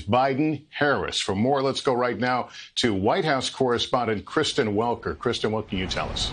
Biden-Harris. For more, let's go right now to White House correspondent Kristen Welker. Kristen, what can you tell us?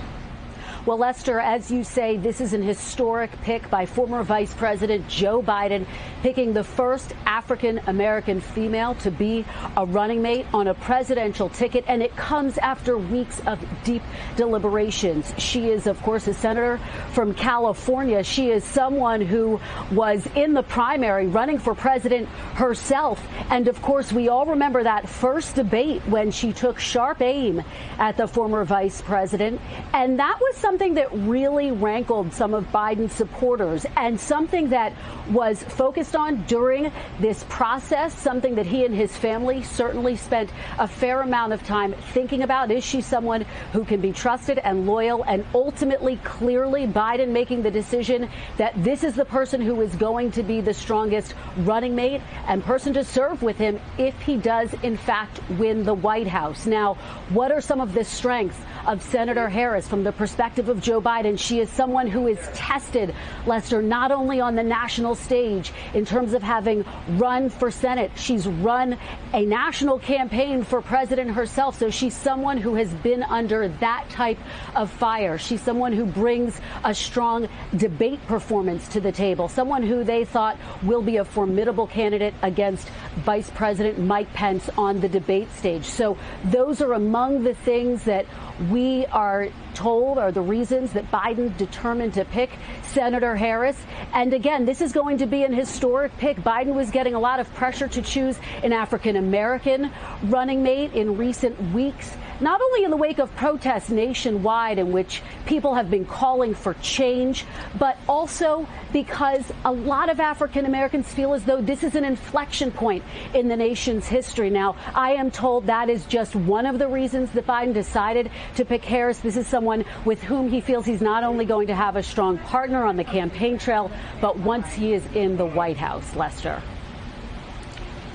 Well, Lester, as you say, this is an historic pick by former Vice President Joe Biden, picking the first African-American female to be a running mate on a presidential ticket. And it comes after weeks of deep deliberations. She is, of course, a senator from California. She is someone who was in the primary running for president herself. And, of course, we all remember that first debate when she took sharp aim at the former vice president. And that was something that really rankled some of Biden's supporters, and something that was focused on during this process, something that he and his family certainly spent a fair amount of time thinking about. Is she someone who can be trusted and loyal? And ultimately, clearly, Biden making the decision that this is the person who is going to be the strongest running mate and person to serve with him if he does, in fact, win the White House. Now, what are some of the strengths of Senator Harris from the perspective of Joe Biden? She is someone who is tested, Lester, not only on the national stage in terms of having run for Senate. She's run a national campaign for president herself. So she's someone who has been under that type of fire. She's someone who brings a strong debate performance to the table, someone who they thought will be a formidable candidate against Vice President Mike Pence on the debate stage. So those are among the things that we are told are the reasons that Biden determined to pick Senator Harris. And again, this is going to be an historic pick. Biden was getting a lot of pressure to choose an African-American running mate in recent weeks, not only in the wake of protests nationwide in which people have been calling for change, but also because a lot of African Americans feel as though this is an inflection point in the nation's history. Now, I am told that is just one of the reasons that Biden decided to pick Harris. This is someone with whom he feels he's not only going to have a strong partner on the campaign trail, but once he is in the White House. Lester.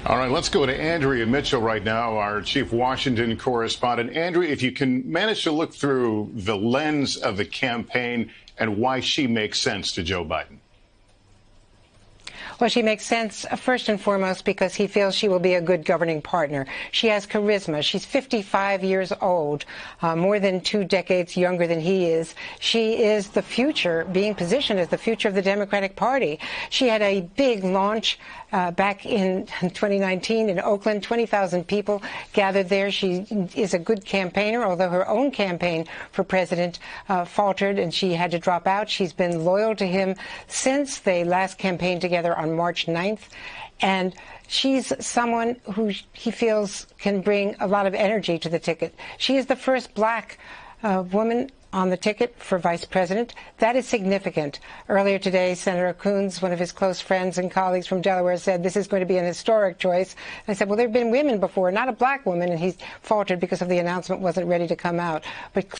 All right, let's go to Andrea Mitchell right now, our chief Washington correspondent. Andrea, if you can manage to look through the lens of the campaign and why she makes sense to Joe Biden. Well, she makes sense, first and foremost, because he feels she will be a good governing partner. She has charisma. She's 55 years old, more than 2 decades younger than he is. She is the future, being positioned as the future of the Democratic Party. She had a big launch back in 2019 in Oakland. 20,000 people gathered there. She is a good campaigner, although her own campaign for president faltered and she had to drop out. She's been loyal to him since they last campaigned together on March 9th. And she's someone who he feels can bring a lot of energy to the ticket. She is the first black woman on the ticket for vice president. That is significant. Earlier today, Senator Coons, one of his close friends and colleagues from Delaware, said this is going to be an historic choice. And I said, well, there have been women before, not a black woman, and he faltered because of the announcement wasn't ready to come out. But